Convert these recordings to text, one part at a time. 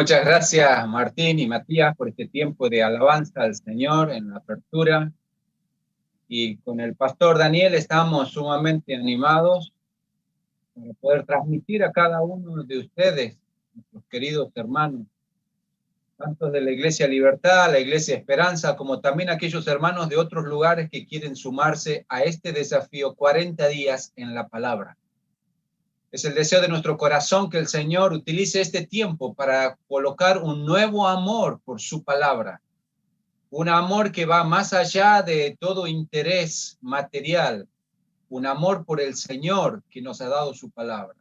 Muchas gracias, Martín y Matías, por este tiempo de alabanza al Señor en la apertura. Y con el pastor Daniel estamos sumamente animados para poder transmitir a cada uno de ustedes, nuestros queridos hermanos, tanto de la Iglesia Libertad, la Iglesia Esperanza, como también aquellos hermanos de otros lugares que quieren sumarse a este desafío 40 días en la palabra. Es el deseo de nuestro corazón que el Señor utilice este tiempo para colocar un nuevo amor por su palabra. Un amor que va más allá de todo interés material. Un amor por el Señor que nos ha dado su palabra.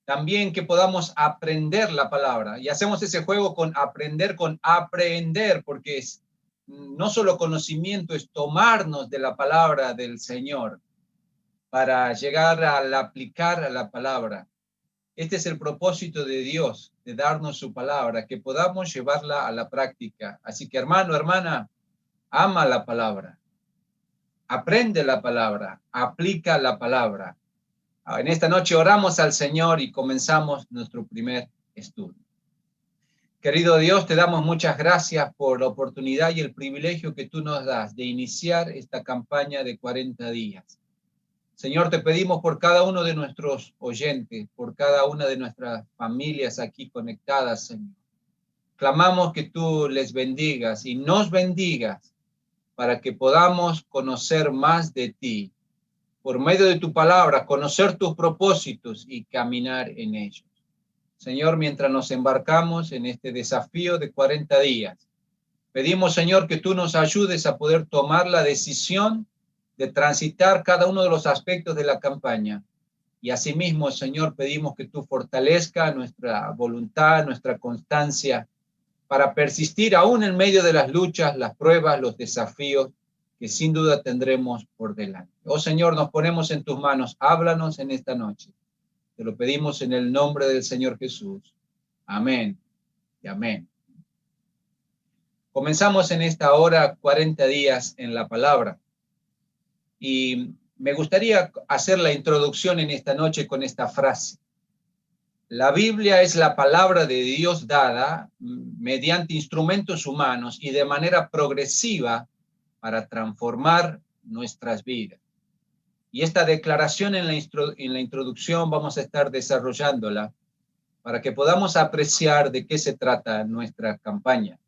También que podamos aprender la palabra. Y hacemos ese juego con aprender, porque es no solo conocimiento, es tomarnos de la palabra del Señor para llegar a aplicar a la palabra. Este es el propósito de Dios, de darnos su palabra, que podamos llevarla a la práctica. Así que, hermano, hermana, ama la palabra, aprende la palabra, aplica la palabra. En esta noche oramos al Señor y comenzamos nuestro primer estudio. Querido Dios, te damos muchas gracias por la oportunidad y el privilegio que tú nos das de iniciar esta campaña de 40 días. Señor, te pedimos por cada uno de nuestros oyentes, por cada una de nuestras familias aquí conectadas, Señor. Clamamos que tú les bendigas y nos bendigas para que podamos conocer más de ti, por medio de tu palabra, conocer tus propósitos y caminar en ellos. Señor, mientras nos embarcamos en este desafío de 40 días, pedimos, Señor, que tú nos ayudes a poder tomar la decisión de transitar cada uno de los aspectos de la campaña. Y asimismo, Señor, pedimos que tú fortalezca nuestra voluntad, nuestra constancia, para persistir aún en medio de las luchas, las pruebas, los desafíos que sin duda tendremos por delante. Oh Señor, nos ponemos en tus manos, háblanos en esta noche. Te lo pedimos en el nombre del Señor Jesús. Amén y amén. Comenzamos en esta hora 40 días en la palabra. Y me gustaría hacer la introducción en esta noche con esta frase. La Biblia es la palabra de Dios dada mediante instrumentos humanos y de manera progresiva para transformar nuestras vidas. Y esta declaración en la introducción vamos a estar desarrollándola para que podamos apreciar de qué se trata nuestra campaña.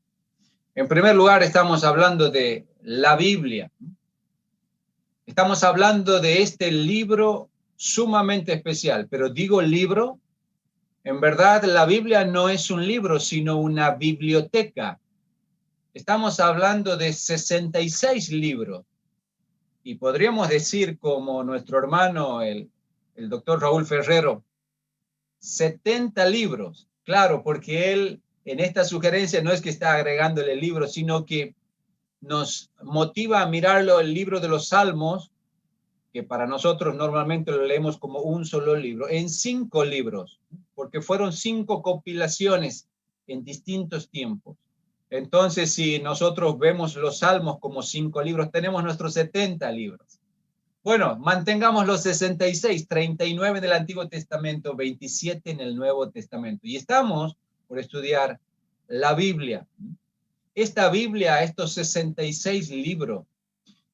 En primer lugar, estamos hablando de la Biblia. Estamos hablando de este libro sumamente especial, pero digo libro, en verdad la Biblia no es un libro, sino una biblioteca. Estamos hablando de 66 libros. Y podríamos decir, como nuestro hermano, el doctor Raúl Ferrero, 70 libros. Claro, porque él en esta sugerencia no es que está agregándole libros, sino que nos motiva a mirarlo el libro de los Salmos, que para nosotros normalmente lo leemos como un solo libro, en 5 libros, porque fueron 5 compilaciones en distintos tiempos. Entonces, si nosotros vemos los Salmos como 5 libros, tenemos nuestros 70 libros. Bueno, mantengamos los 66, 39 del Antiguo Testamento, 27 en el Nuevo Testamento. Y estamos por estudiar la Biblia. Esta Biblia, estos 66 libros,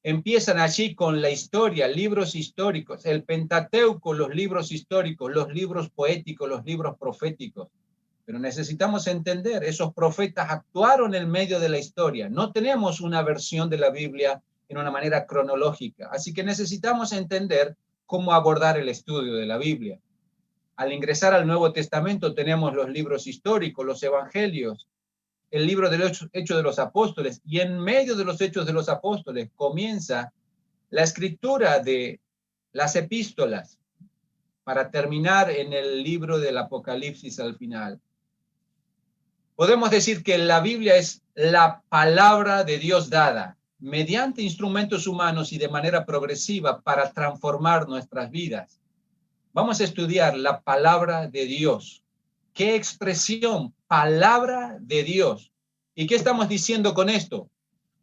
empiezan allí con la historia, libros históricos, el Pentateuco, los libros históricos, los libros poéticos, los libros proféticos. Pero necesitamos entender, esos profetas actuaron en medio de la historia. No tenemos una versión de la Biblia en una manera cronológica. Así que necesitamos entender cómo abordar el estudio de la Biblia. Al ingresar al Nuevo Testamento tenemos los libros históricos, los evangelios, el libro de los Hechos de los Apóstoles, y en medio de los Hechos de los Apóstoles comienza la escritura de las epístolas para terminar en el libro del Apocalipsis al final. Podemos decir que la Biblia es la palabra de Dios dada mediante instrumentos humanos y de manera progresiva para transformar nuestras vidas. Vamos a estudiar la palabra de Dios. ¿Qué expresión? Palabra de Dios. ¿Y qué estamos diciendo con esto?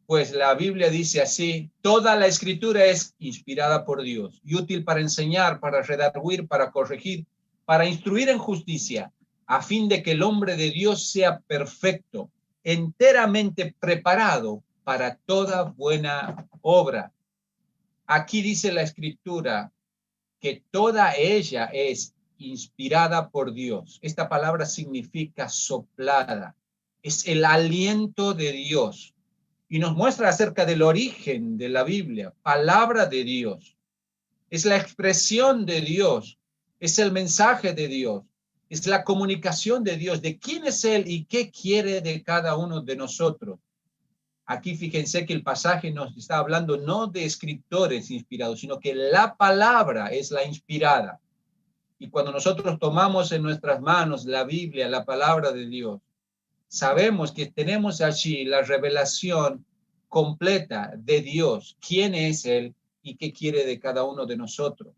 Pues la Biblia dice así: toda la escritura es inspirada por Dios y útil para enseñar, para redarguir, para corregir, para instruir en justicia, a fin de que el hombre de Dios sea perfecto, enteramente preparado para toda buena obra. Aquí dice la Escritura que toda ella es inspirada por Dios. Esta palabra significa soplada. Es el aliento de Dios. Y nos muestra acerca del origen de la Biblia, palabra de Dios. Es la expresión de Dios, es el mensaje de Dios, es la comunicación de Dios, de quién es Él y qué quiere de cada uno de nosotros. Aquí fíjense que el pasaje nos está hablando no de escritores inspirados, sino que la palabra es la inspirada. Y cuando nosotros tomamos en nuestras manos la Biblia, la palabra de Dios, sabemos que tenemos allí la revelación completa de Dios, quién es Él y qué quiere de cada uno de nosotros.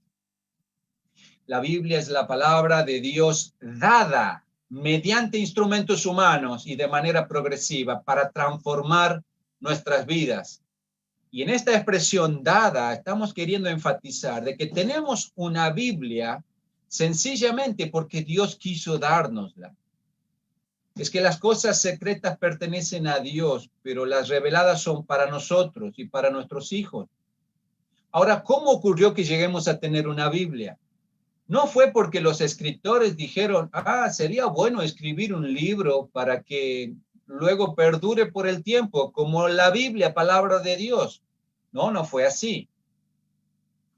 La Biblia es la palabra de Dios dada mediante instrumentos humanos y de manera progresiva para transformar nuestras vidas. Y en esta expresión dada estamos queriendo enfatizar de que tenemos una Biblia sencillamente porque Dios quiso dárnosla. Es que las cosas secretas pertenecen a Dios, pero las reveladas son para nosotros y para nuestros hijos. Ahora, ¿cómo ocurrió que lleguemos a tener una Biblia? No fue porque los escritores dijeron, sería bueno escribir un libro para que luego perdure por el tiempo, como la Biblia, palabra de Dios. No fue así.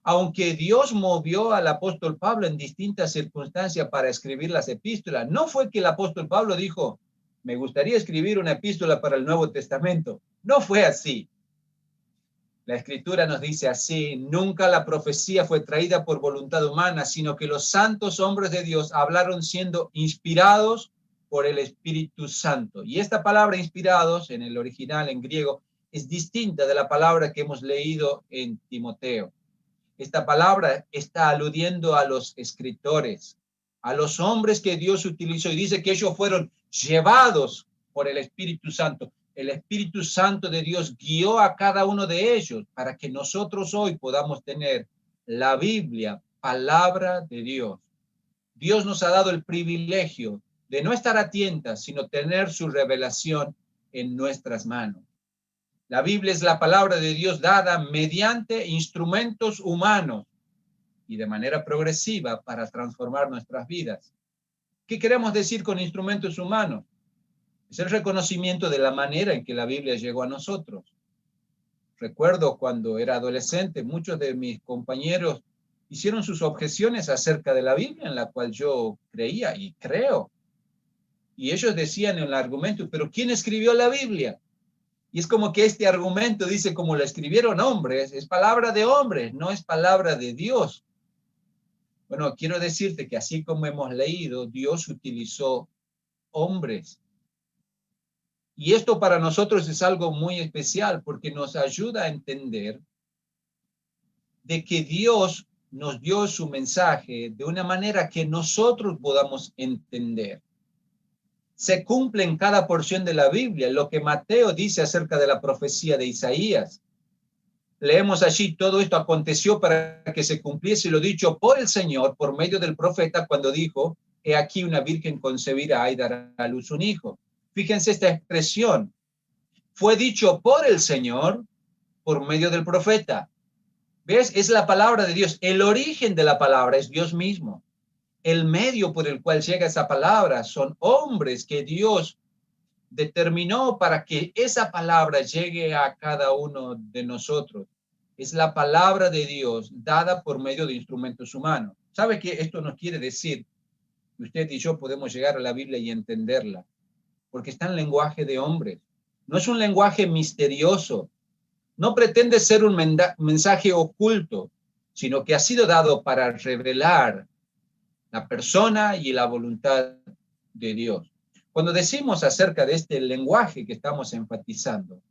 Aunque Dios movió al apóstol Pablo en distintas circunstancias para escribir las epístolas, no fue que el apóstol Pablo dijo, me gustaría escribir una epístola para el Nuevo Testamento. No fue así. La Escritura nos dice así, nunca la profecía fue traída por voluntad humana, sino que los santos hombres de Dios hablaron siendo inspirados por el Espíritu Santo. Y esta palabra inspirados, en el original, en griego, es distinta de la palabra que hemos leído en Timoteo. Esta palabra está aludiendo a los escritores, a los hombres que Dios utilizó y dice que ellos fueron llevados por el Espíritu Santo. El Espíritu Santo de Dios guió a cada uno de ellos para que nosotros hoy podamos tener la Biblia, palabra de Dios. Dios nos ha dado el privilegio de no estar atentas, sino tener su revelación en nuestras manos. La Biblia es la palabra de Dios dada mediante instrumentos humanos y de manera progresiva para transformar nuestras vidas. ¿Qué queremos decir con instrumentos humanos? Es el reconocimiento de la manera en que la Biblia llegó a nosotros. Recuerdo cuando era adolescente, muchos de mis compañeros hicieron sus objeciones acerca de la Biblia en la cual yo creía y creo. Y ellos decían en el argumento, ¿pero quién escribió la Biblia? Y es como que este argumento dice, como lo escribieron hombres, es palabra de hombres, no es palabra de Dios. Bueno, quiero decirte que así como hemos leído, Dios utilizó hombres. Y esto para nosotros es algo muy especial porque nos ayuda a entender de que Dios nos dio su mensaje de una manera que nosotros podamos entender. Se cumple en cada porción de la Biblia lo que Mateo dice acerca de la profecía de Isaías. Leemos allí, todo esto aconteció para que se cumpliese lo dicho por el Señor por medio del profeta cuando dijo, he aquí una virgen concebirá y dará a luz un hijo. Fíjense esta expresión, fue dicho por el Señor por medio del profeta. ¿Ves? Es la palabra de Dios. El origen de la palabra es Dios mismo. El medio por el cual llega esa palabra son hombres que Dios determinó para que esa palabra llegue a cada uno de nosotros. Es la palabra de Dios dada por medio de instrumentos humanos. ¿Sabe qué esto nos quiere decir? Que usted y yo podemos llegar a la Biblia y entenderla, porque está en lenguaje de hombres. No es un lenguaje misterioso. No pretende ser un mensaje oculto, sino que ha sido dado para revelar la persona y la voluntad de Dios. Cuando decimos acerca de este lenguaje que estamos enfatizando,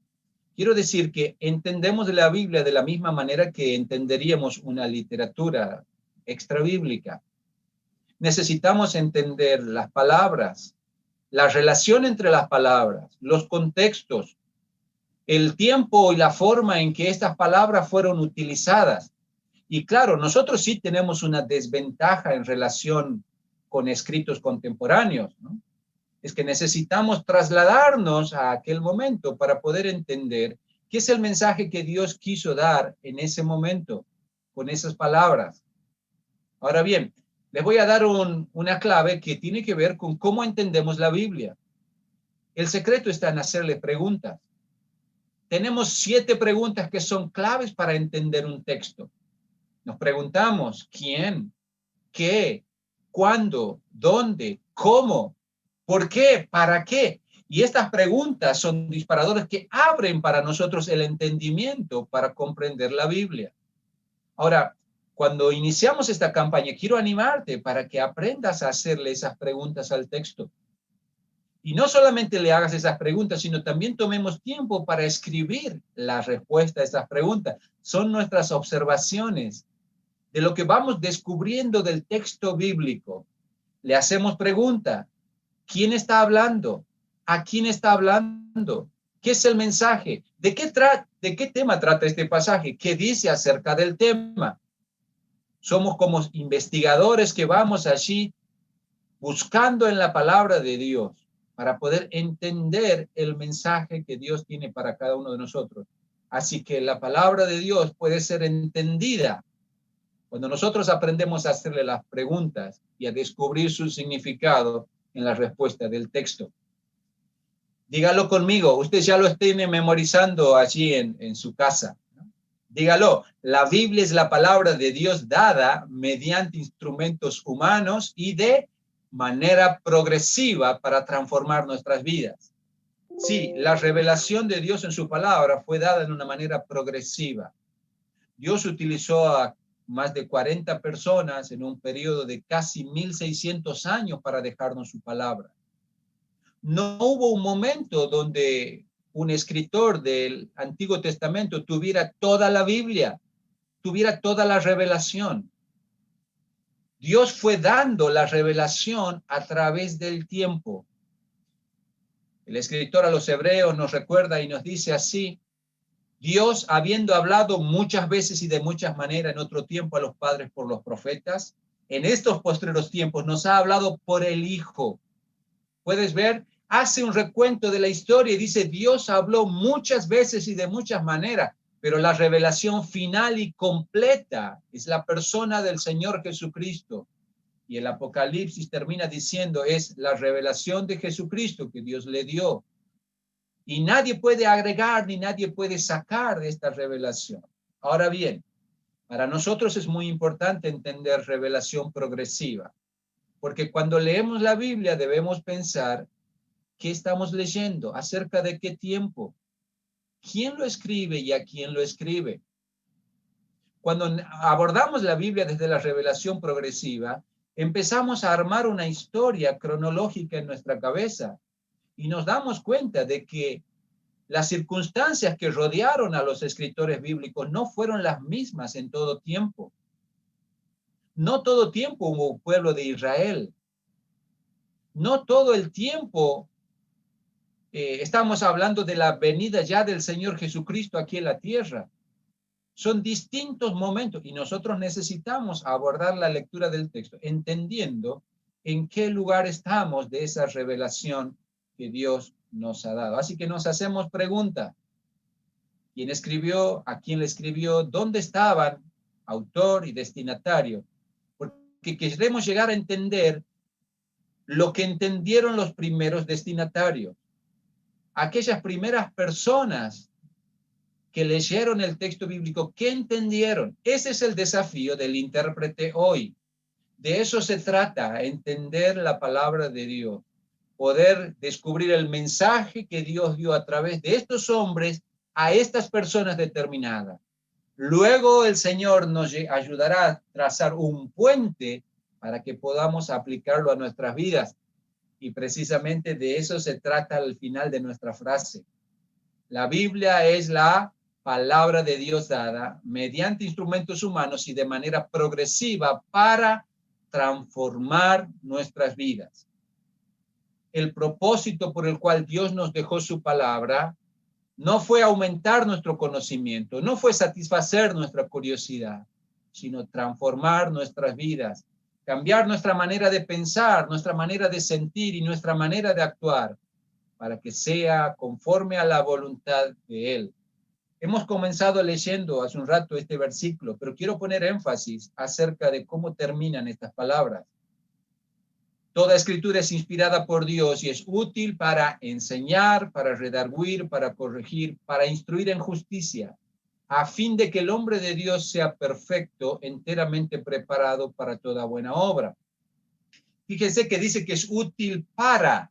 quiero decir que entendemos la Biblia de la misma manera que entenderíamos una literatura extrabíblica. Necesitamos entender las palabras, la relación entre las palabras, los contextos, el tiempo y la forma en que estas palabras fueron utilizadas. Y claro, nosotros sí tenemos una desventaja en relación con escritos contemporáneos, ¿no? Es que necesitamos trasladarnos a aquel momento para poder entender qué es el mensaje que Dios quiso dar en ese momento, con esas palabras. Ahora bien, les voy a dar una clave que tiene que ver con cómo entendemos la Biblia. El secreto está en hacerle preguntas. Tenemos 7 preguntas que son claves para entender un texto. Nos preguntamos, ¿quién? ¿Qué? ¿Cuándo? ¿Dónde? ¿Cómo? ¿Por qué? ¿Para qué? Y estas preguntas son disparadores que abren para nosotros el entendimiento para comprender la Biblia. Ahora, cuando iniciamos esta campaña, quiero animarte para que aprendas a hacerle esas preguntas al texto. Y no solamente le hagas esas preguntas, sino también tomemos tiempo para escribir la respuesta a esas preguntas. Son nuestras observaciones de lo que vamos descubriendo del texto bíblico. Le hacemos pregunta. ¿Quién está hablando? ¿A quién está hablando? ¿Qué es el mensaje? ¿De qué tema trata este pasaje? ¿Qué dice acerca del tema? Somos como investigadores que vamos allí buscando en la palabra de Dios para poder entender el mensaje que Dios tiene para cada uno de nosotros. Así que la palabra de Dios puede ser entendida cuando nosotros aprendemos a hacerle las preguntas y a descubrir su significado en la respuesta del texto. Dígalo conmigo, usted ya lo tiene memorizando allí en su casa. Dígalo, la Biblia es la palabra de Dios dada mediante instrumentos humanos y de manera progresiva para transformar nuestras vidas. Sí, la revelación de Dios en su palabra fue dada en una manera progresiva. Dios utilizó a más de 40 personas en un periodo de casi 1600 años para dejarnos su palabra. No hubo un momento donde un escritor del Antiguo Testamento tuviera toda la Biblia, tuviera toda la revelación. Dios fue dando la revelación a través del tiempo. El escritor a los Hebreos nos recuerda y nos dice así: Dios, habiendo hablado muchas veces y de muchas maneras en otro tiempo a los padres por los profetas, en estos postreros tiempos nos ha hablado por el Hijo. ¿Puedes ver? Hace un recuento de la historia y dice, Dios habló muchas veces y de muchas maneras, pero la revelación final y completa es la persona del Señor Jesucristo. Y el Apocalipsis termina diciendo, es la revelación de Jesucristo que Dios le dio. Y nadie puede agregar ni nadie puede sacar de esta revelación. Ahora bien, para nosotros es muy importante entender revelación progresiva, porque cuando leemos la Biblia debemos pensar qué estamos leyendo, acerca de qué tiempo, quién lo escribe y a quién lo escribe. Cuando abordamos la Biblia desde la revelación progresiva, empezamos a armar una historia cronológica en nuestra cabeza y nos damos cuenta de que las circunstancias que rodearon a los escritores bíblicos no fueron las mismas en todo tiempo. No todo tiempo hubo un pueblo de Israel. No todo el tiempo estamos hablando de la venida ya del Señor Jesucristo aquí en la tierra. Son distintos momentos y nosotros necesitamos abordar la lectura del texto entendiendo en qué lugar estamos de esa revelación que Dios nos ha dado. Así que nos hacemos preguntas. ¿Quién escribió? ¿A quién le escribió? ¿Dónde estaban? Autor y destinatario. Porque queremos llegar a entender lo que entendieron los primeros destinatarios. Aquellas primeras personas que leyeron el texto bíblico, ¿qué entendieron? Ese es el desafío del intérprete hoy. De eso se trata, entender la palabra de Dios, poder descubrir el mensaje que Dios dio a través de estos hombres a estas personas determinadas. Luego el Señor nos ayudará a trazar un puente para que podamos aplicarlo a nuestras vidas. Y precisamente de eso se trata al final de nuestra frase. La Biblia es la palabra de Dios dada mediante instrumentos humanos y de manera progresiva para transformar nuestras vidas. El propósito por el cual Dios nos dejó su palabra no fue aumentar nuestro conocimiento, no fue satisfacer nuestra curiosidad, sino transformar nuestras vidas, cambiar nuestra manera de pensar, nuestra manera de sentir y nuestra manera de actuar para que sea conforme a la voluntad de Él. Hemos comenzado leyendo hace un rato este versículo, pero quiero poner énfasis acerca de cómo terminan estas palabras. Toda escritura es inspirada por Dios y es útil para enseñar, para redarguir, para corregir, para instruir en justicia, a fin de que el hombre de Dios sea perfecto, enteramente preparado para toda buena obra. Fíjense que dice que es útil para,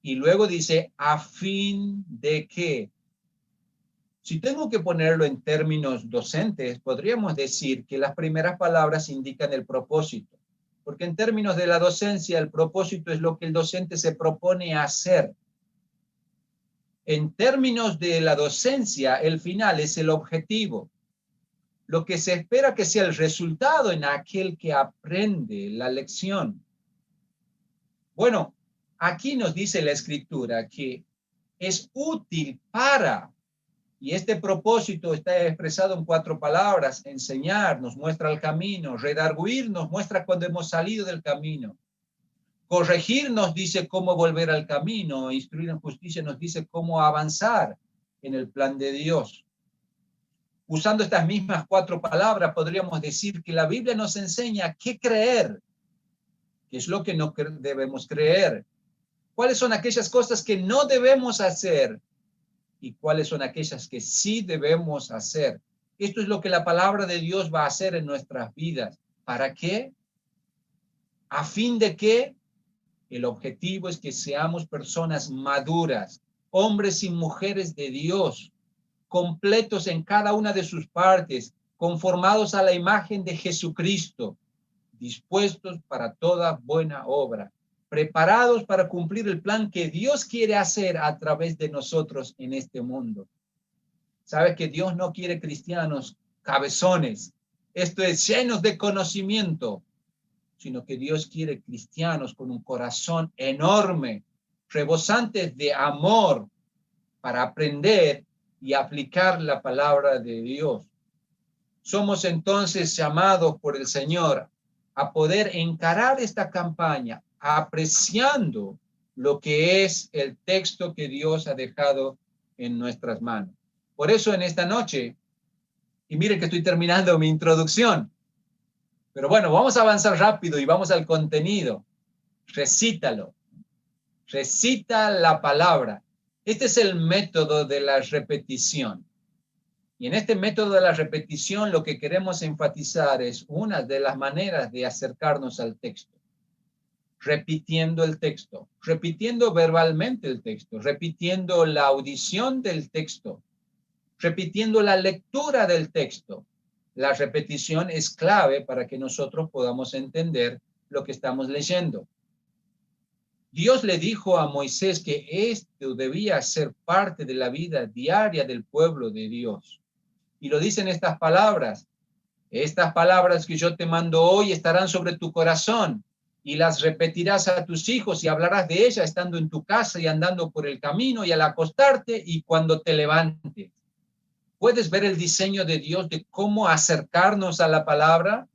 y luego dice, a fin de que. Si tengo que ponerlo en términos docentes, podríamos decir que las primeras palabras indican el propósito, porque en términos de la docencia, el propósito es lo que el docente se propone hacer. En términos de la docencia, el final es el objetivo, lo que se espera que sea el resultado en aquel que aprende la lección. Bueno, aquí nos dice la Escritura que es útil para. Y este propósito está expresado en 4 palabras: enseñar, nos muestra el camino; redarguir, nos muestra cuando hemos salido del camino; corregir, nos dice cómo volver al camino; instruir en justicia, nos dice cómo avanzar en el plan de Dios. Usando estas mismas 4 palabras, podríamos decir que la Biblia nos enseña qué creer, qué es lo que no debemos creer, cuáles son aquellas cosas que no debemos hacer, y cuáles son aquellas que sí debemos hacer. Esto es lo que la palabra de Dios va a hacer en nuestras vidas. ¿Para qué? ¿A fin de qué? El objetivo es que seamos personas maduras, hombres y mujeres de Dios, completos en cada una de sus partes, conformados a la imagen de Jesucristo, dispuestos para toda buena obra, preparados para cumplir el plan que Dios quiere hacer a través de nosotros en este mundo. Sabes que Dios no quiere cristianos cabezones, esto es, llenos de conocimiento, sino que Dios quiere cristianos con un corazón enorme, rebosantes de amor para aprender y aplicar la palabra de Dios. Somos entonces llamados por el Señor a poder encarar esta campaña apreciando lo que es el texto que Dios ha dejado en nuestras manos. Por eso en esta noche, y miren que estoy terminando mi introducción, pero bueno, vamos a avanzar rápido y vamos al contenido. Recítalo. Recita la palabra. Este es el método de la repetición. Y en este método de la repetición lo que queremos enfatizar es una de las maneras de acercarnos al texto. Repitiendo el texto, repitiendo verbalmente el texto, repitiendo la audición del texto, repitiendo la lectura del texto. La repetición es clave para que nosotros podamos entender lo que estamos leyendo. Dios le dijo a Moisés que esto debía ser parte de la vida diaria del pueblo de Dios. Y lo dicen estas palabras que yo te mando hoy estarán sobre tu corazón y las repetirás a tus hijos y hablarás de ellas estando en tu casa y andando por el camino y al acostarte y cuando te levantes. ¿Puedes ver el diseño de Dios de cómo acercarnos a la palabra?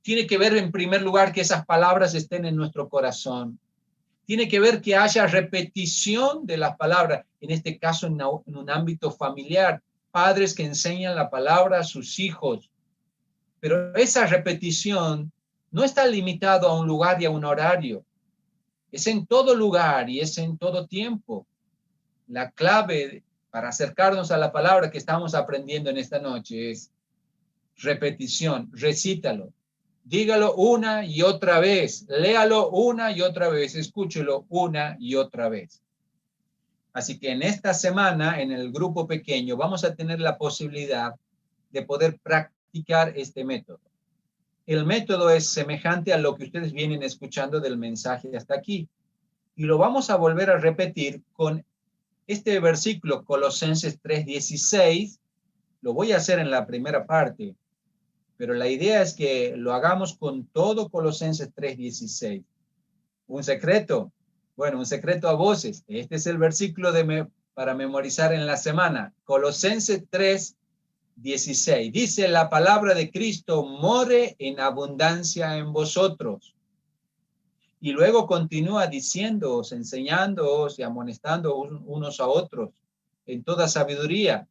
Tiene que ver en primer lugar que esas palabras estén en nuestro corazón. Tiene que ver que haya repetición de las palabras, en este caso en un ámbito familiar, padres que enseñan la palabra a sus hijos. Pero esa repetición no está limitado a un lugar y a un horario. Es en todo lugar y es en todo tiempo. La clave para acercarnos a la palabra que estamos aprendiendo en esta noche es repetición. Recítalo. Dígalo una y otra vez. Léalo una y otra vez. Escúchelo una y otra vez. Así que en esta semana, en el grupo pequeño, vamos a tener la posibilidad de poder practicar este método. El método es semejante a lo que ustedes vienen escuchando del mensaje hasta aquí. Y lo vamos a volver a repetir con este versículo, Colosenses 3:16. Lo voy a hacer en la primera parte, pero la idea es que lo hagamos con todo Colosenses 3:16. ¿Un secreto? Bueno, un secreto a voces. Este es el versículo para memorizar en la semana. Colosenses 3, 16. Dice la palabra de Cristo, more en abundancia en vosotros. Y luego continúa diciéndoos, enseñándoos y amonestando unos a otros en toda sabiduría,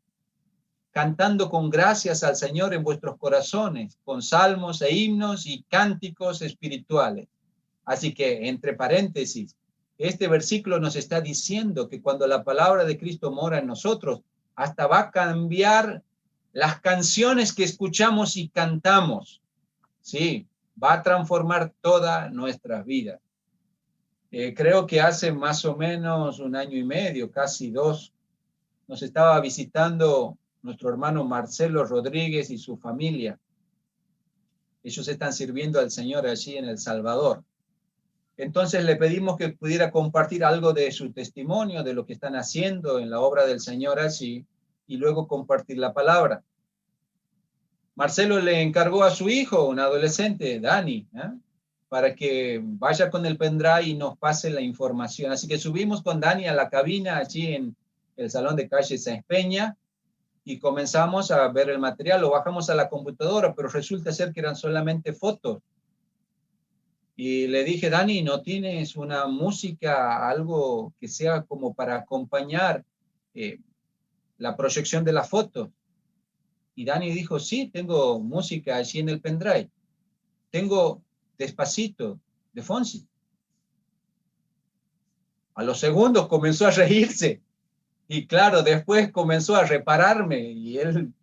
cantando con gracias al Señor en vuestros corazones, con salmos e himnos y cánticos espirituales. Así que, entre paréntesis, este versículo nos está diciendo que cuando la palabra de Cristo mora en nosotros, hasta va a cambiar las canciones que escuchamos y cantamos. Sí, va a transformar toda nuestra vida. Creo que hace más o menos 1 año y medio, casi 2, nos estaba visitando nuestro hermano Marcelo Rodríguez y su familia. Ellos están sirviendo al Señor allí en El Salvador. Entonces le pedimos que pudiera compartir algo de su testimonio, de lo que están haciendo en la obra del Señor allí, y luego compartir la palabra. Marcelo le encargó a su hijo, un adolescente, Dani, para que vaya con el pendrive y nos pase la información. Así que subimos con Dani a la cabina allí en el salón de calle Sáenz Peña y comenzamos a ver el material. Lo bajamos a la computadora, pero resulta ser que eran solamente fotos. Y le dije, Dani, ¿no tienes una música, algo que sea como para acompañar la proyección de la foto? Y Dani dijo, sí, tengo música allí en el pendrive. Tengo Despacito, de Fonsi. A los segundos comenzó a reírse. Y claro, después comenzó a repararme y él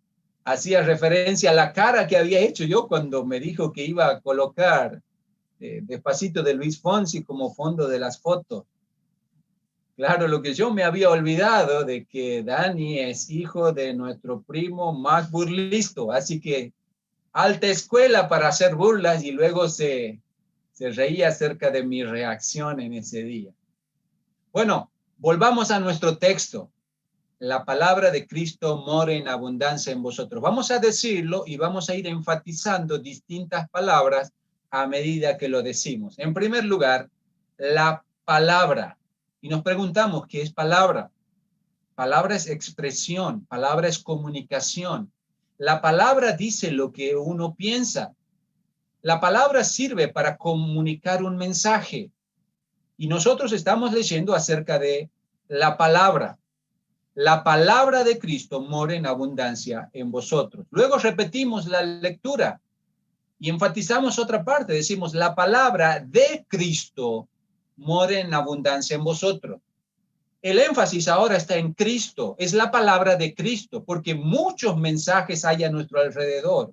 hacía referencia a la cara que había hecho yo cuando me dijo que iba a colocar Despacito de Luis Fonsi como fondo de las fotos. Claro, lo que yo me había olvidado de que Dani es hijo de nuestro primo más burlisto, así que alta escuela para hacer burlas y luego se reía acerca de mi reacción en ese día. Bueno, volvamos a nuestro texto. La palabra de Cristo mora en abundancia en vosotros. Vamos a decirlo y vamos a ir enfatizando distintas palabras a medida que lo decimos. En primer lugar, la palabra. Y nos preguntamos, ¿qué es palabra? Palabra es expresión, palabra es comunicación. La palabra dice lo que uno piensa. La palabra sirve para comunicar un mensaje. Y nosotros estamos leyendo acerca de la palabra. La palabra de Cristo mora en abundancia en vosotros. Luego repetimos la lectura y enfatizamos otra parte. Decimos, la palabra de Cristo mora en abundancia en vosotros. El énfasis ahora está en Cristo. Es la palabra de Cristo, porque muchos mensajes hay a nuestro alrededor.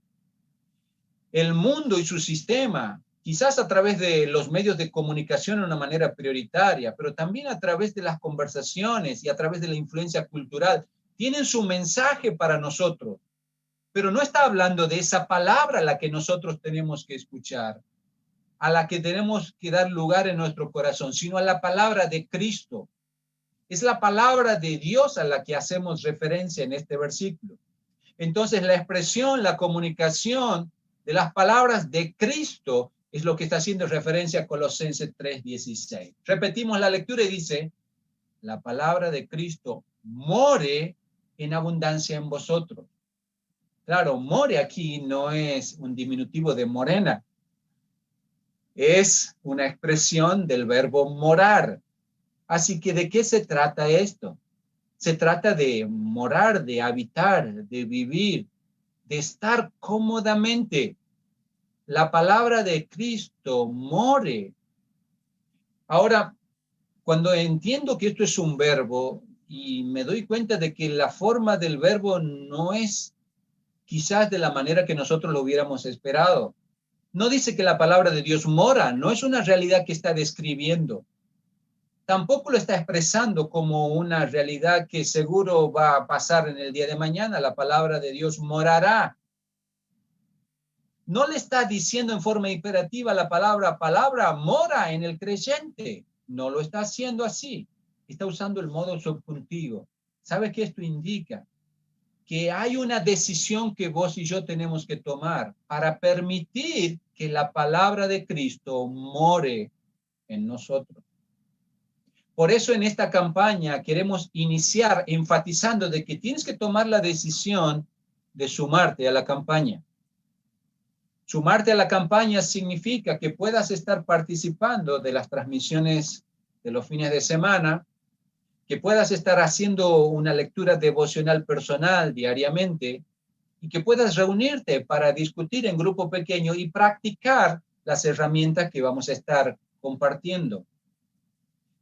El mundo y su sistema, quizás a través de los medios de comunicación de una manera prioritaria, pero también a través de las conversaciones y a través de la influencia cultural, tienen su mensaje para nosotros, pero no está hablando de esa palabra a la que nosotros tenemos que escuchar, a la que tenemos que dar lugar en nuestro corazón, sino a la palabra de Cristo. Es la palabra de Dios a la que hacemos referencia en este versículo. Entonces, la expresión, la comunicación de las palabras de Cristo es lo que está haciendo referencia a Colosenses 3:16. Repetimos la lectura y dice, la palabra de Cristo more en abundancia en vosotros. Claro, more aquí no es un diminutivo de morena, es una expresión del verbo morar. Así que, ¿de qué se trata esto? Se trata de morar, de habitar, de vivir, de estar cómodamente. La palabra de Cristo more. Ahora, cuando entiendo que esto es un verbo y me doy cuenta de que la forma del verbo no es quizás de la manera que nosotros lo hubiéramos esperado. No dice que la palabra de Dios mora, no es una realidad que está describiendo. Tampoco lo está expresando como una realidad que seguro va a pasar en el día de mañana. La palabra de Dios morará. No le está diciendo en forma imperativa la palabra mora en el creyente. No lo está haciendo así. Está usando el modo subjuntivo. ¿Sabe qué esto indica? Que hay una decisión que vos y yo tenemos que tomar para permitir que la palabra de Cristo more en nosotros. Por eso en esta campaña queremos iniciar enfatizando de que tienes que tomar la decisión de sumarte a la campaña. Sumarte a la campaña significa que puedas estar participando de las transmisiones de los fines de semana, que puedas estar haciendo una lectura devocional personal diariamente y que puedas reunirte para discutir en grupo pequeño y practicar las herramientas que vamos a estar compartiendo.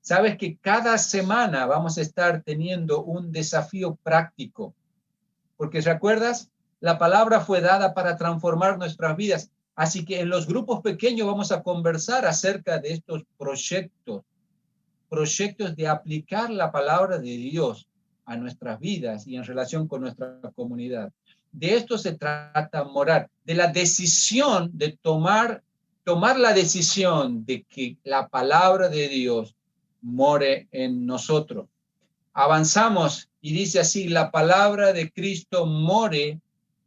Sabes que cada semana vamos a estar teniendo un desafío práctico, porque ¿recuerdas? La palabra fue dada para transformar nuestras vidas. Así que en los grupos pequeños vamos a conversar acerca de estos proyectos de aplicar la palabra de Dios a nuestras vidas y en relación con nuestra comunidad. De esto se trata morar, de la decisión de tomar la decisión de que la palabra de Dios more en nosotros. Avanzamos y dice así, la palabra de Cristo more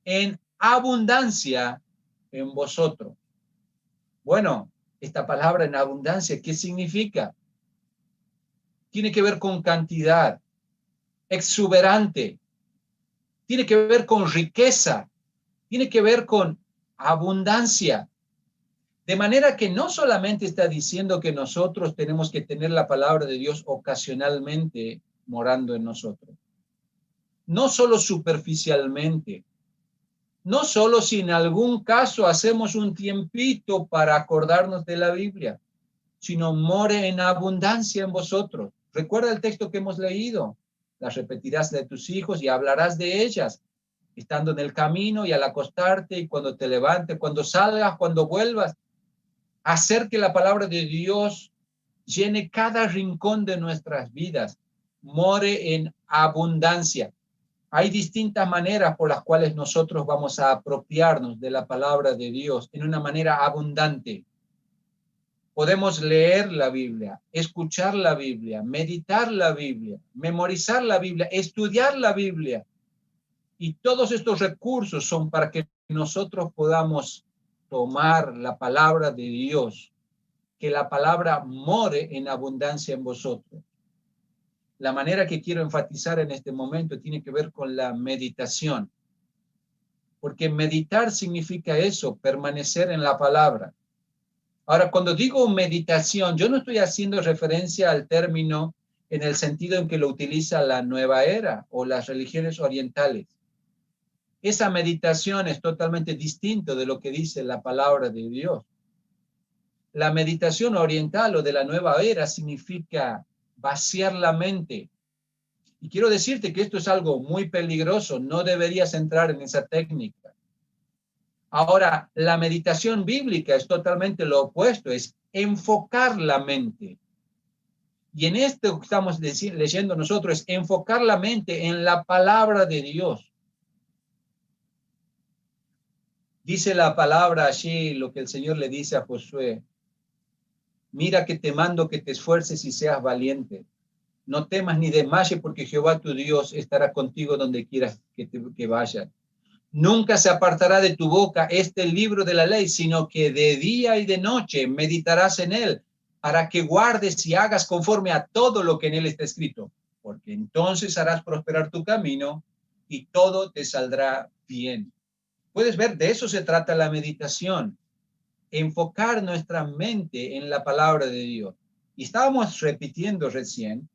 en abundancia en vosotros. Bueno, esta palabra en abundancia, ¿qué significa? Tiene que ver con cantidad, exuberante, tiene que ver con riqueza, tiene que ver con abundancia. De manera que no solamente está diciendo que nosotros tenemos que tener la palabra de Dios ocasionalmente morando en nosotros, no solo superficialmente, no solo si en algún caso hacemos un tiempito para acordarnos de la Biblia, sino more en abundancia en vosotros. Recuerda el texto que hemos leído. Las repetirás de tus hijos y hablarás de ellas, estando en el camino y al acostarte y cuando te levantes, cuando salgas, cuando vuelvas. Hacer que la palabra de Dios llene cada rincón de nuestras vidas. More en abundancia. Hay distintas maneras por las cuales nosotros vamos a apropiarnos de la palabra de Dios en una manera abundante. Podemos leer la Biblia, escuchar la Biblia, meditar la Biblia, memorizar la Biblia, estudiar la Biblia. Y todos estos recursos son para que nosotros podamos tomar la palabra de Dios, que la palabra more en abundancia en vosotros. La manera que quiero enfatizar en este momento tiene que ver con la meditación, porque meditar significa eso, permanecer en la palabra. Ahora, cuando digo meditación, yo no estoy haciendo referencia al término en el sentido en que lo utiliza la nueva era o las religiones orientales. Esa meditación es totalmente distinto de lo que dice la palabra de Dios. La meditación oriental o de la nueva era significa vaciar la mente. Y quiero decirte que esto es algo muy peligroso, no deberías entrar en esa técnica. Ahora, la meditación bíblica es totalmente lo opuesto, es enfocar la mente. Y en esto que estamos leyendo nosotros es enfocar la mente en la palabra de Dios. Dice la palabra allí, lo que el Señor le dice a Josué. Mira que te mando que te esfuerces y seas valiente. No temas ni desmayes porque Jehová tu Dios estará contigo donde quieras que vayas. Nunca se apartará de tu boca este libro de la ley, sino que de día y de noche meditarás en él, para que guardes y hagas conforme a todo lo que en él está escrito, porque entonces harás prosperar tu camino y todo te saldrá bien. Puedes ver, de eso se trata la meditación, enfocar nuestra mente en la palabra de Dios. Y estábamos repitiendo recién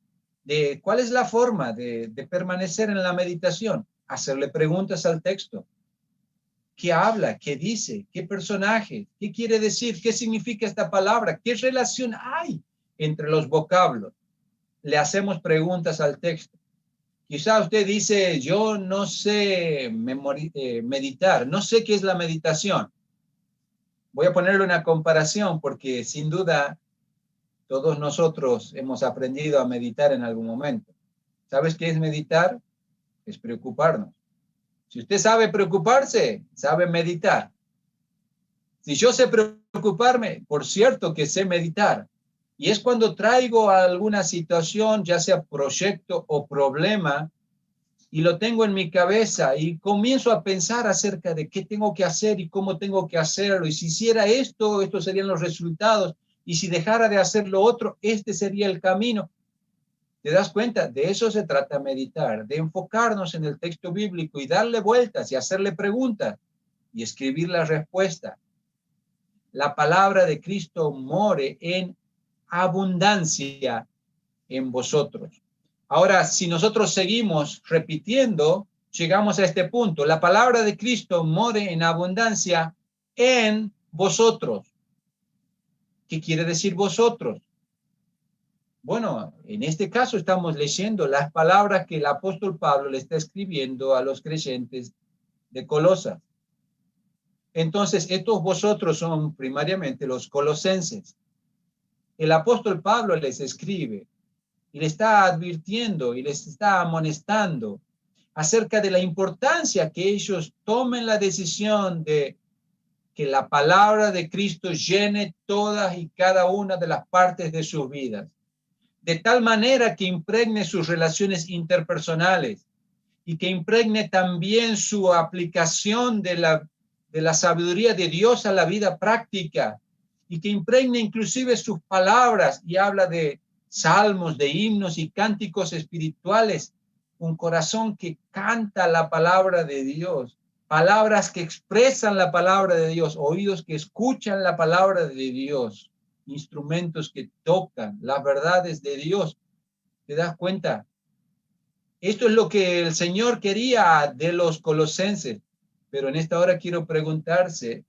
de cuál es la forma de permanecer en la meditación, hacerle preguntas al texto. ¿Qué habla? ¿Qué dice? ¿Qué personaje? ¿Qué quiere decir? ¿Qué significa esta palabra? ¿Qué relación hay entre los vocablos? Le hacemos preguntas al texto. Quizá usted dice, yo no sé meditar, no sé qué es la meditación. Voy a ponerle una comparación porque sin duda todos nosotros hemos aprendido a meditar en algún momento. ¿Sabes qué es meditar? Es preocuparnos. Si usted sabe preocuparse, sabe meditar. Si yo sé preocuparme, por cierto que sé meditar. Y es cuando traigo alguna situación, ya sea proyecto o problema, y lo tengo en mi cabeza y comienzo a pensar acerca de qué tengo que hacer y cómo tengo que hacerlo. Y si hiciera esto, estos serían los resultados. Y si dejara de hacer lo otro, este sería el camino. ¿Te das cuenta? De eso se trata meditar, de enfocarnos en el texto bíblico y darle vueltas y hacerle preguntas y escribir la respuesta. La palabra de Cristo more en abundancia en vosotros. Ahora, si nosotros seguimos repitiendo, llegamos a este punto. La palabra de Cristo more en abundancia en vosotros. ¿Qué quiere decir vosotros? Bueno, en este caso estamos leyendo las palabras que el apóstol Pablo le está escribiendo a los creyentes de Colosas. Entonces, estos vosotros son primariamente los colosenses. El apóstol Pablo les escribe y le está advirtiendo y les está amonestando acerca de la importancia que ellos tomen la decisión de que la palabra de Cristo llene todas y cada una de las partes de sus vidas, de tal manera que impregne sus relaciones interpersonales y que impregne también su aplicación de la sabiduría de Dios a la vida práctica, y que impregne inclusive sus palabras, y habla de salmos, de himnos y cánticos espirituales, un corazón que canta la palabra de Dios, palabras que expresan la palabra de Dios, oídos que escuchan la palabra de Dios, instrumentos que tocan las verdades de Dios. ¿Te das cuenta? Esto es lo que el Señor quería de los colosenses, pero en esta hora quiero preguntarte,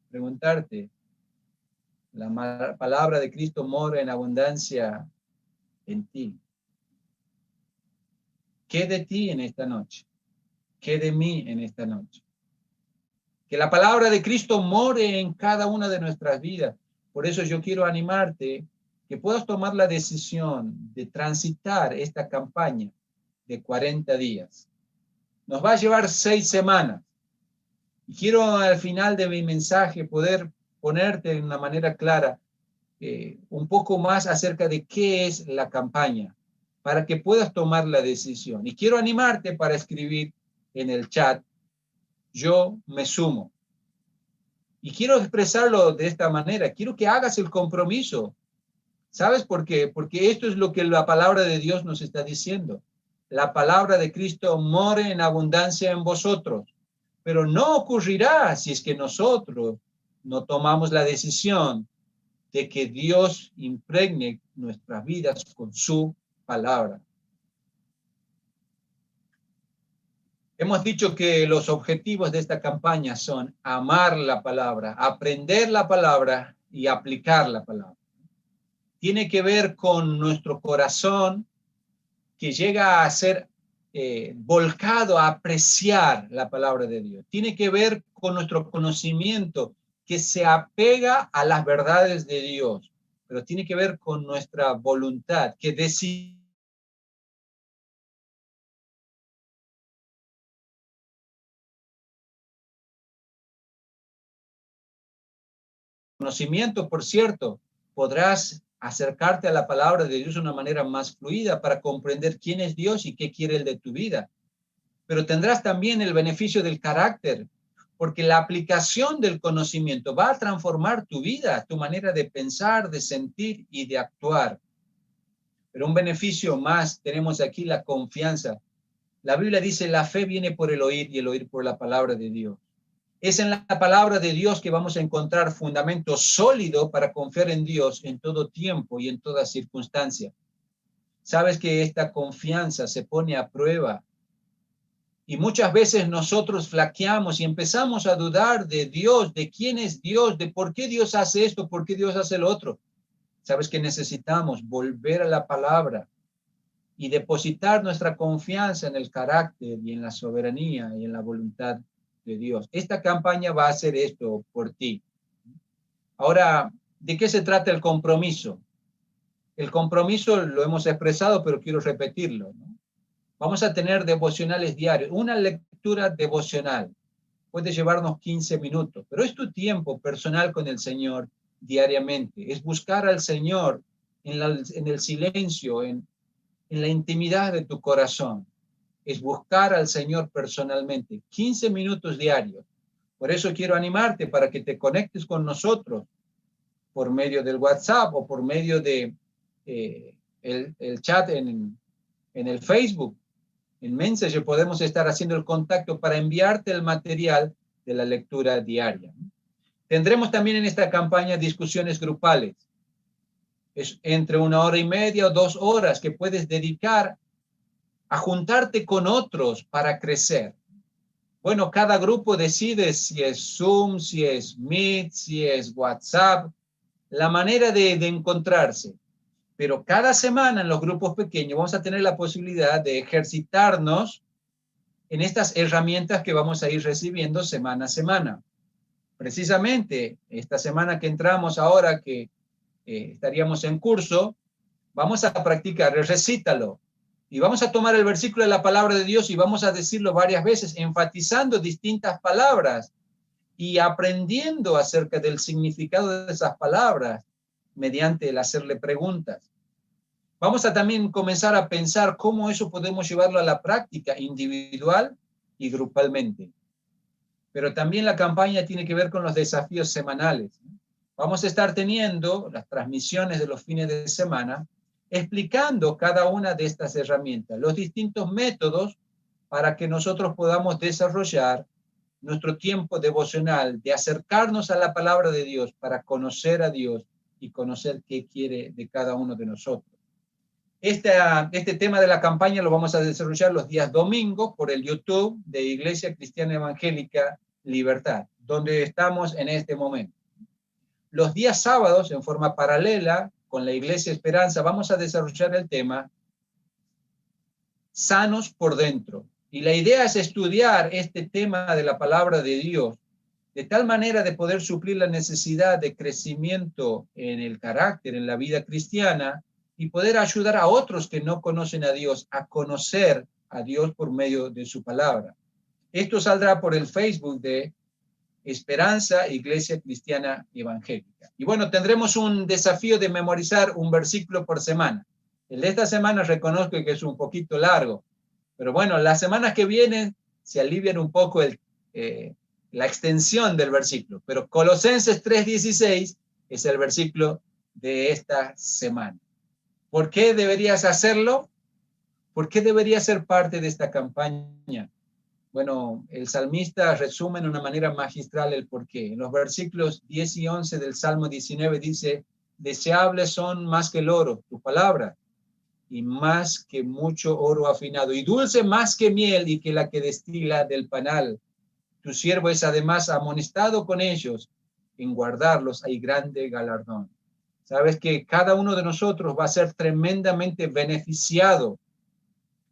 la palabra de Cristo mora en abundancia en ti. ¿Qué de ti en esta noche? ¿Qué de mí en esta noche? Que la palabra de Cristo more en cada una de nuestras vidas. Por eso yo quiero animarte que puedas tomar la decisión de transitar esta campaña de 40 días. Nos va a llevar 6 semanas. Y quiero al final de mi mensaje poder ponerte de una manera clara un poco más acerca de qué es la campaña, para que puedas tomar la decisión. Y quiero animarte para escribir en el chat, yo me sumo. Y quiero expresarlo de esta manera, quiero que hagas el compromiso. ¿Sabes por qué? Porque esto es lo que la palabra de Dios nos está diciendo. La palabra de Cristo more en abundancia en vosotros, pero no ocurrirá si es que nosotros no tomamos la decisión de que Dios impregne nuestras vidas con su palabra. Hemos dicho que los objetivos de esta campaña son amar la palabra, aprender la palabra y aplicar la palabra. Tiene que ver con nuestro corazón que llega a ser volcado a apreciar la palabra de Dios. Tiene que ver con nuestro conocimiento que se apega a las verdades de Dios, pero tiene que ver con nuestra voluntad que decide. Conocimiento, por cierto, podrás acercarte a la palabra de Dios de una manera más fluida para comprender quién es Dios y qué quiere Él de tu vida. Pero tendrás también el beneficio del carácter, porque la aplicación del conocimiento va a transformar tu vida, tu manera de pensar, de sentir y de actuar. Pero un beneficio más, tenemos aquí la confianza. La Biblia dice, la fe viene por el oír y el oír por la palabra de Dios. Es en la palabra de Dios que vamos a encontrar fundamento sólido para confiar en Dios en todo tiempo y en toda circunstancia. Sabes que esta confianza se pone a prueba y muchas veces nosotros flaqueamos y empezamos a dudar de Dios, de quién es Dios, de por qué Dios hace esto, por qué Dios hace lo otro. Sabes que necesitamos volver a la palabra y depositar nuestra confianza en el carácter y en la soberanía y en la voluntad de Dios. Esta campaña va a hacer esto por ti. Ahora, ¿de qué se trata el compromiso? El compromiso lo hemos expresado, pero quiero repetirlo, ¿no? Vamos a tener devocionales diarios, una lectura devocional. Puede llevarnos 15 minutos, pero es tu tiempo personal con el Señor diariamente. Es buscar al Señor en el silencio, en la intimidad de tu corazón. Es buscar al Señor personalmente, 15 minutos diarios. Por eso quiero animarte para que te conectes con nosotros por medio del WhatsApp o por medio de el chat en el Facebook, en Messenger podemos estar haciendo el contacto para enviarte el material de la lectura diaria. Tendremos también en esta campaña discusiones grupales. Es entre 1 hora y media o 2 horas que puedes dedicar a juntarte con otros para crecer. Bueno, cada grupo decide si es Zoom, si es Meet, si es WhatsApp, la manera de encontrarse. Pero cada semana en los grupos pequeños vamos a tener la posibilidad de ejercitarnos en estas herramientas que vamos a ir recibiendo semana a semana. Precisamente esta semana que entramos ahora, que estaríamos en curso, vamos a practicar el recítalo. Y vamos a tomar el versículo de la palabra de Dios y vamos a decirlo varias veces, enfatizando distintas palabras y aprendiendo acerca del significado de esas palabras mediante el hacerle preguntas. Vamos a también comenzar a pensar cómo eso podemos llevarlo a la práctica individual y grupalmente. Pero también la campaña tiene que ver con los desafíos semanales. Vamos a estar teniendo las transmisiones de los fines de semana explicando cada una de estas herramientas, los distintos métodos para que nosotros podamos desarrollar nuestro tiempo devocional, de acercarnos a la palabra de Dios para conocer a Dios y conocer qué quiere de cada uno de nosotros. Este tema de la campaña lo vamos a desarrollar los días domingos por el YouTube de Iglesia Cristiana Evangélica Libertad, donde estamos en este momento. Los días sábados, en forma paralela, con la Iglesia Esperanza, vamos a desarrollar el tema Sanos por Dentro. Y la idea es estudiar este tema de la palabra de Dios de tal manera de poder suplir la necesidad de crecimiento en el carácter, en la vida cristiana, y poder ayudar a otros que no conocen a Dios a conocer a Dios por medio de su palabra. Esto saldrá por el Facebook de Esperanza Iglesia Cristiana Evangélica. Y bueno, tendremos un desafío de memorizar un versículo por semana. El de esta semana reconozco que es un poquito largo, pero bueno, las semanas que vienen se alivian un poco la extensión del versículo. Pero Colosenses 3:16 es el versículo de esta semana. ¿Por qué deberías hacerlo? ¿Por qué deberías ser parte de esta campaña? Bueno, el salmista resume de una manera magistral el porqué. En los versículos 10 y 11 del Salmo 19 dice, deseables son más que el oro, tu palabra, y más que mucho oro afinado, y dulce más que miel y que la que destila del panal. Tu siervo es además amonestado con ellos, en guardarlos hay grande galardón. Sabes que cada uno de nosotros va a ser tremendamente beneficiado.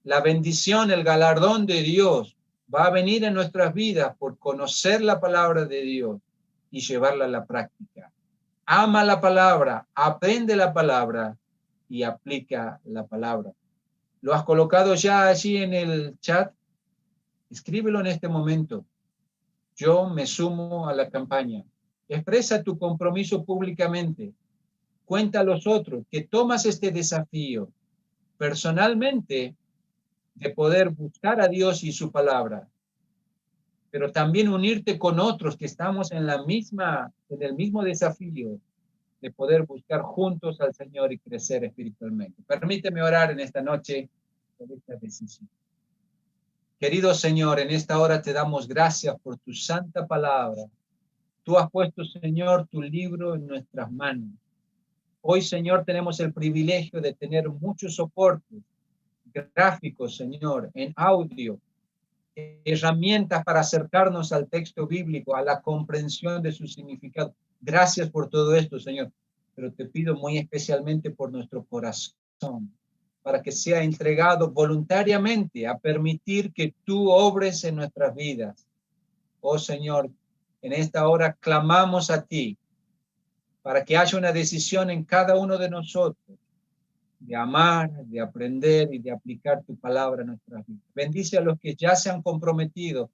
La bendición, el galardón de Dios va a venir en nuestras vidas por conocer la palabra de Dios y llevarla a la práctica. Ama la palabra, aprende la palabra y aplica la palabra. ¿Lo has colocado ya allí en el chat? Escríbelo en este momento. Yo me sumo a la campaña. Expresa tu compromiso públicamente. Cuenta a los otros que tomas este desafío personalmente de poder buscar a Dios y su palabra, pero también unirte con otros que estamos en el mismo desafío de poder buscar juntos al Señor y crecer espiritualmente. Permíteme orar en esta noche por esta decisión. Querido Señor, en esta hora te damos gracias por tu santa palabra. Tú has puesto, Señor, tu libro en nuestras manos. Hoy, Señor, tenemos el privilegio de tener muchos soportes gráficos, Señor, en audio, herramientas para acercarnos al texto bíblico, a la comprensión de su significado. Gracias por todo esto, Señor, pero te pido muy especialmente por nuestro corazón, para que sea entregado voluntariamente a permitir que tú obres en nuestras vidas. Oh Señor, en esta hora clamamos a ti para que haya una decisión en cada uno de nosotros de amar, de aprender y de aplicar tu palabra en nuestras vidas. Bendice a los que ya se han comprometido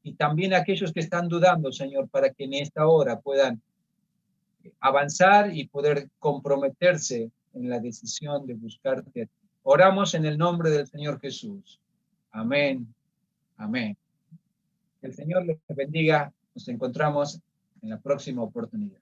y también a aquellos que están dudando, Señor, para que en esta hora puedan avanzar y poder comprometerse en la decisión de buscarte a ti. Oramos en el nombre del Señor Jesús. Amén. Amén. Que el Señor les bendiga. Nos encontramos en la próxima oportunidad.